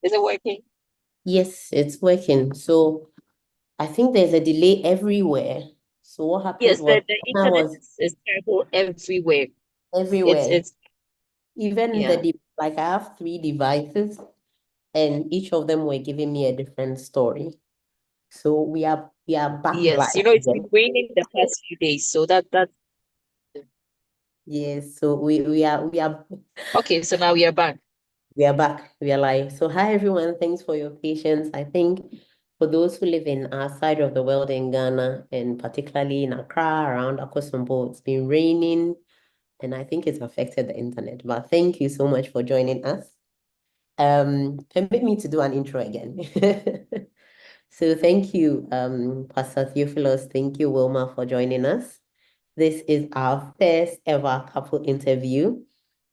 Is it working? Yes, it's working. So I think there's a delay everywhere. So what happened Yes, was the I internet was is terrible everywhere. everywhere. It's Even yeah. like I have 3 devices, and each of them were giving me a different story. So we are back Yes, live it's again. been raining the past few days, so that's Yes, so we are okay. So now we are back. we are back. We are live. So hi everyone. Thanks for your patience. I think for those who live in our side of the world in Ghana and particularly in Accra around Akosombo, it's been raining and I think it's affected the internet. But thank you so much for joining us. Permit me to do an intro again. So thank you, Pastor Theophilus. Thank you, Wilma, for joining us. This is our first ever couple interview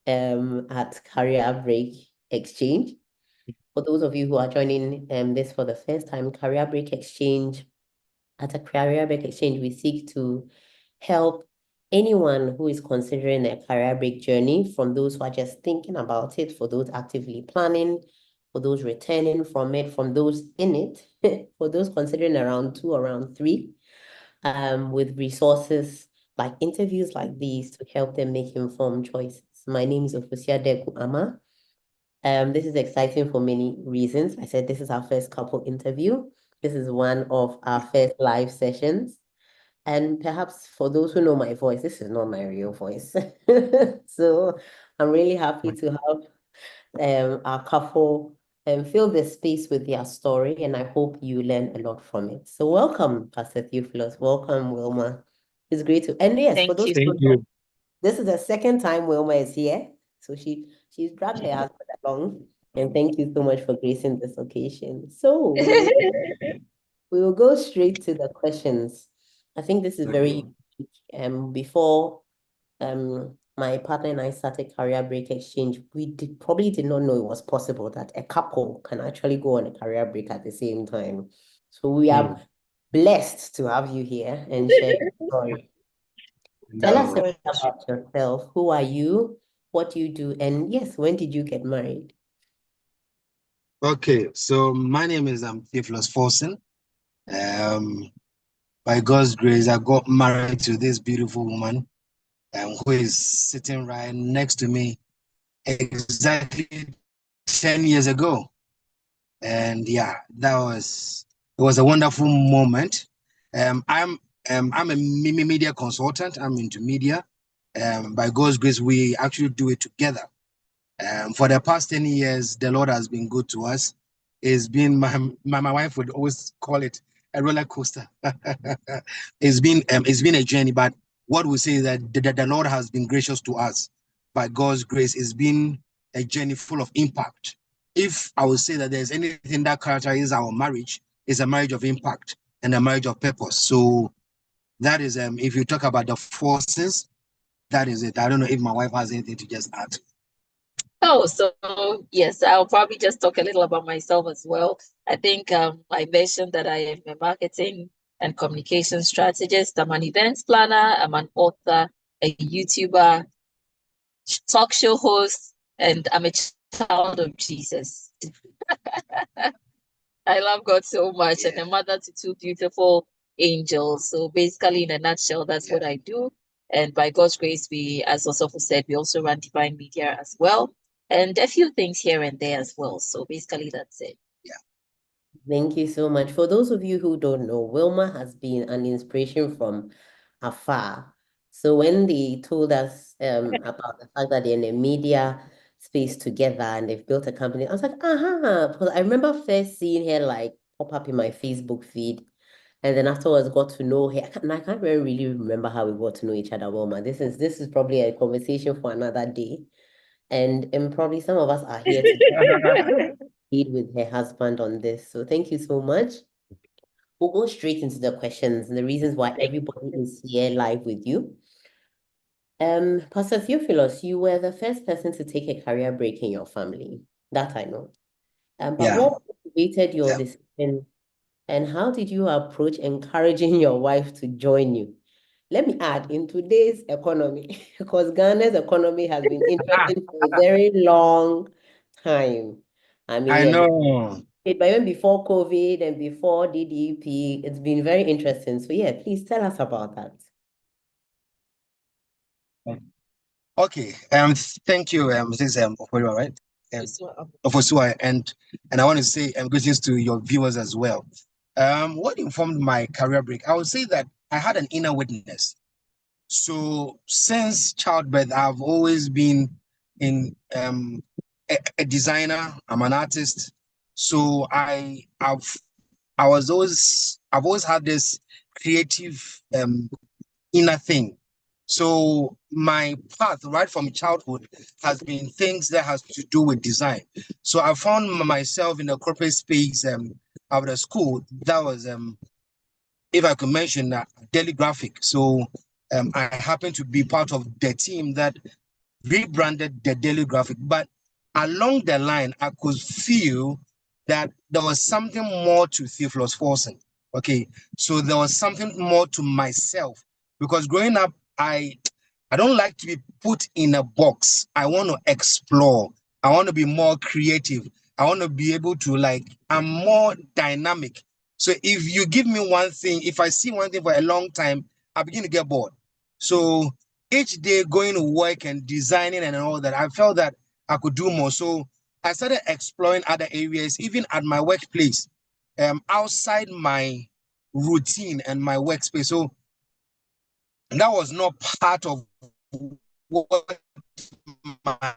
at Career Break Exchange. For those of you who are joining this for the first time, Career Break Exchange, at a Career Break Exchange, we seek to help anyone who is considering a career break journey, from those who are just thinking about it, for those actively planning, for those returning from it, from those in it, for those considering around 2 or around 3, with resources like interviews like these to help them make informed choices. My name is Ofusia Deku Ama. This is exciting for many reasons. I said this is our first couple interview. This is one of our first live sessions. And perhaps for those who know my voice, this is not my real voice. So I'm really happy to have our couple fill the space with their story, and I hope you learn a lot from it. So welcome, Pastor Theophilus. Welcome, Wilma. It's great to, and yes, for Thank those you. who Thank don't know, you. this is the second time Wilma is here. So she's dragged her husband along. And thank you so much for gracing this occasion. So we will go straight to the questions. I think this is very unique. Before my partner and I started Career Break Exchange, we probably did not know it was possible that a couple can actually go on a career break at the same time. So we are Mm. blessed to have you here and share your story. Tell Thank you us No. so a bit much. about yourself. Who are you? What do you do? And yes, when did you get married? Okay, so my name is Theophilus Forsen. Um, by God's grace, I got married to this beautiful woman who is sitting right next to me exactly 10 years ago. And yeah, it was a wonderful moment. I'm a media consultant. I'm into media. By God's grace, we actually do it together. For the past 10 years, the Lord has been good to us. It's been my wife would always call it a roller coaster. It's been a journey, but what we say is that the Lord has been gracious to us. By God's grace, it's been a journey full of impact. If I would say that there's anything that characterizes our marriage, it's a marriage of impact and a marriage of purpose. So that is if you talk about the forces, that is it. I don't know if my wife has anything to just add. Oh, so yes, I'll probably just talk a little about myself as well. I think I mentioned that I am a marketing and communication strategist. I'm an events planner. I'm an author, a YouTuber, talk show host, and I'm a child of Jesus. I love God so much, and Yeah. a mother to 2 beautiful angels. So basically, in a nutshell, that's Yeah. what I do. And by God's grace, we, as Osofo said, we also run Divine Media as well, and a few things here and there as well. So basically, that's it. Thank you so much. For those of you who don't know, Wilma has been an inspiration from afar. So when they told us about the fact that they're in a media space together and they've built a company, I was like, because I remember first seeing her like pop up in my Facebook feed. And then afterwards got to know her. And I can't really remember how we got to know each other, Wilma. This is probably a conversation for another day. And probably some of us are here to lead with her husband on this. So thank you so much. We'll go straight into the questions and the reasons why Thank everybody is here live with you. Pastor Theophilus, you were the first person to take a career break in your family. That I know. But Yeah. what motivated your Yeah. decision, and how did you approach encouraging your wife to join you? Let me add, in today's economy, because Ghana's economy has been interesting for a very long time. I mean, I yeah, know. but even before COVID and before DDP, it's been very interesting. So yeah, please tell us about that. Okay. Thank you, Mrs. Oforio, right? Ofosua, and I want to say greetings to your viewers as well. What informed my career break? I would say that I had an inner witness. So since childbirth, I've always been in a designer. I'm an artist. So I've always had this creative inner thing. So my path right from childhood has been things that has to do with design. So I found myself in the corporate space after school. That was if I could mention Daily Graphic. So I happened to be part of the team that rebranded the Daily Graphic. But along the line, I could feel that there was something more to Theophilus Forsen. Okay, so there was something more to myself because growing up, I don't like to be put in a box. I want to explore. I want to be more creative. I want to be able to I'm more dynamic. So if you give me one thing, if I see one thing for a long time, I begin to get bored. So each day going to work and designing and all that, I felt that I could do more. So I started exploring other areas, even at my workplace, outside my routine and my workspace. So that was not part of what my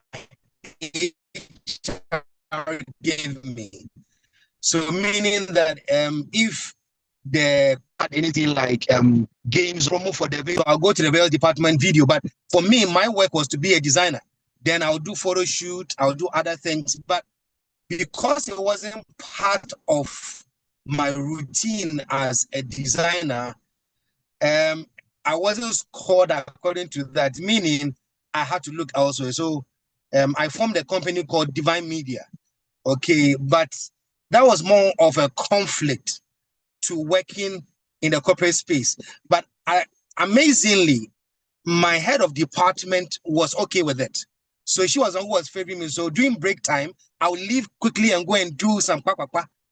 HR gave me. So meaning that if they had anything like games promo for the video, I'll go to the video department video. But for me, my work was to be a designer. Then I'll do photo shoot, I'll do other things. But because it wasn't part of my routine as a designer, I wasn't scored according to that, meaning I had to look elsewhere. So I formed a company called Divine Media. Okay, but that was more of a conflict to working in the corporate space. But amazingly, my head of department was okay with it. So she was the one who was favoring me. So during break time, I would leave quickly and go and do some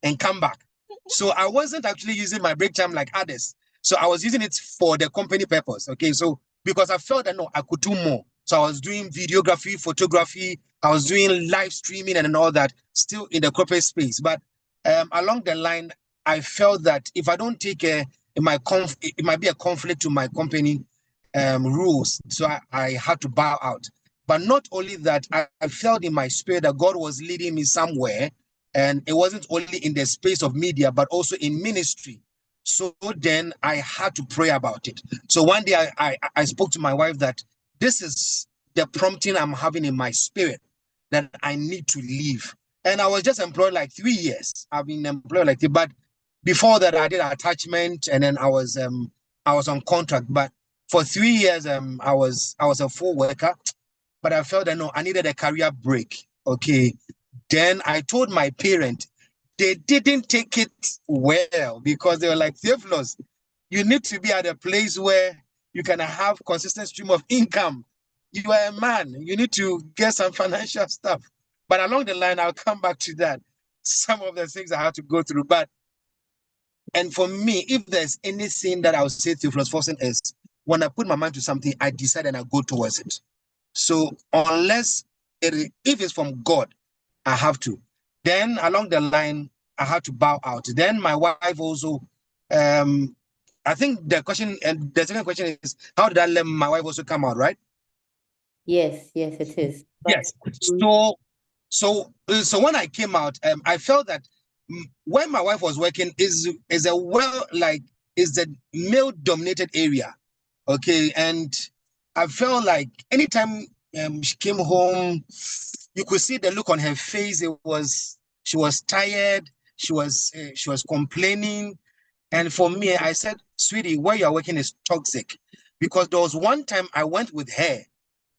and come back. So I wasn't actually using my break time like others. So I was using it for the company purpose. Okay, so because I felt that no, I could do more. So I was doing videography, photography, I was doing live streaming and all that, still in the corporate space. But along the line, I felt that if I don't take it might be a conflict to my company rules. So I had to bow out. But not only that, I felt in my spirit that God was leading me somewhere. And it wasn't only in the space of media, but also in ministry. So then I had to pray about it. So one day I spoke to my wife that this is the prompting I'm having in my spirit that I need to leave. And I was just employed like 3 years. I've been employed like but before that I did attachment and then I was on contract. But for 3 years I was a full worker, but I felt that no, I needed a career break. Okay. Then I told my parent, they didn't take it well because they were like, Theophilus, you need to be at a place where you can have consistent stream of income. You are a man, you need to get some financial stuff. But along the line, I'll come back to that. Some of the things I had to go through. And for me, if there's anything that I would say Theophilus Forsen is, when I put my mind to something, I decide and I go towards it. So unless if it's from God, I have to. Then along the line, I had to bow out. Then my wife also, I think the question and the second question is, how did I let my wife also come out, right? Yes, it is. Yes. So when I came out, I felt that when my wife was working is a male-dominated area, okay, and I felt like anytime she came home, you could see the look on her face. She was tired. She was complaining, and for me, I said, "Sweetie, where you are working is toxic," because there was one time I went with her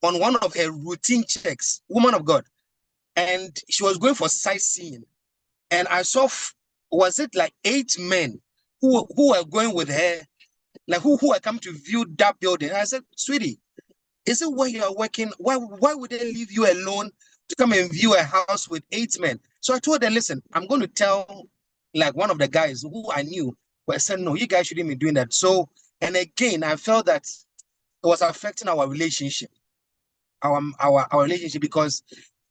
on one of her routine checks, woman of God, and she was going for sightseeing, and I saw was it like 8 men who were going with her, like who had come to view that building. And I said, "Sweetie, is it where you are working? Why would they leave you alone to come and view a house with 8 men?" So I told her, listen, I'm going to tell like one of the guys who I knew, but I said, no, you guys shouldn't be doing that. So, and again, I felt that it was affecting our relationship, our relationship, because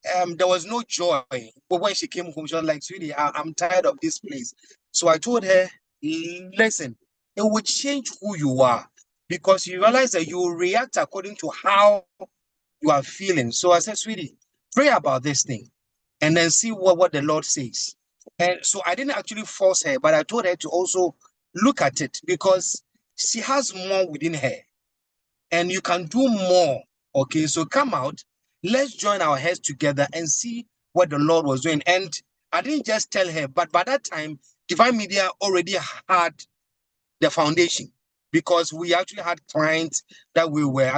there was no joy. But when she came home, she was like, sweetie, I'm tired of this place. So I told her, listen, it will change who you are, because you realize that you will react according to how you are feeling. So I said, sweetie, pray about this thing and then see what the Lord says. And so I didn't actually force her, but I told her to also look at it, because she has more within her and you can do more. Okay, so come out, let's join our heads together and see what the Lord was doing. And I didn't just tell her, but by that time, Divine Media already had the foundation, because we actually had clients that we were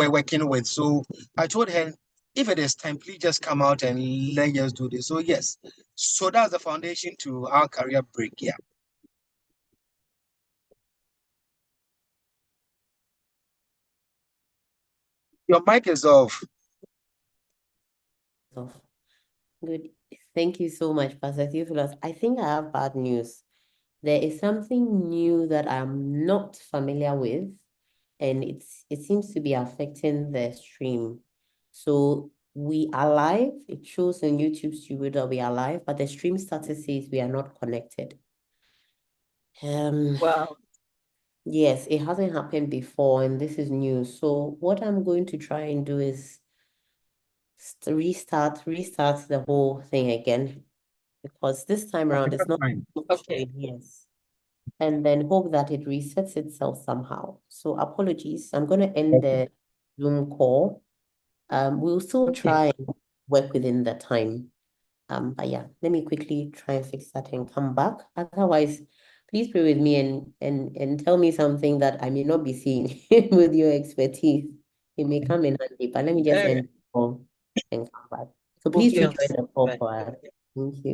working with. So I told her, if it is time, please just come out and let us do this. So yes, so that's the foundation to our career break. Yeah. Your mic is off. Off. Good. Thank you so much, Pastor Theophilus. I think I have bad news. There is something new that I'm not familiar with, and it seems to be affecting the stream. So we are live. It shows in YouTube Studio that we are live, but the stream status says we are not connected. Wow. Yes, it hasn't happened before, and this is new. So what I'm going to try and do is restart the whole thing again, because this time Okay, around it's that's not fine. Okay. yes. And then hope that it resets itself somehow. So apologies. I'm going to end Okay. the Zoom call. We'll still Okay. try and work within the time. But yeah, let me quickly try and fix that and come back. Otherwise, please pray with me and tell me something that I may not be seeing with your expertise. It may come in handy, but let me just Uh, end the call and come back. So please do okay. join the call for us. Thank you.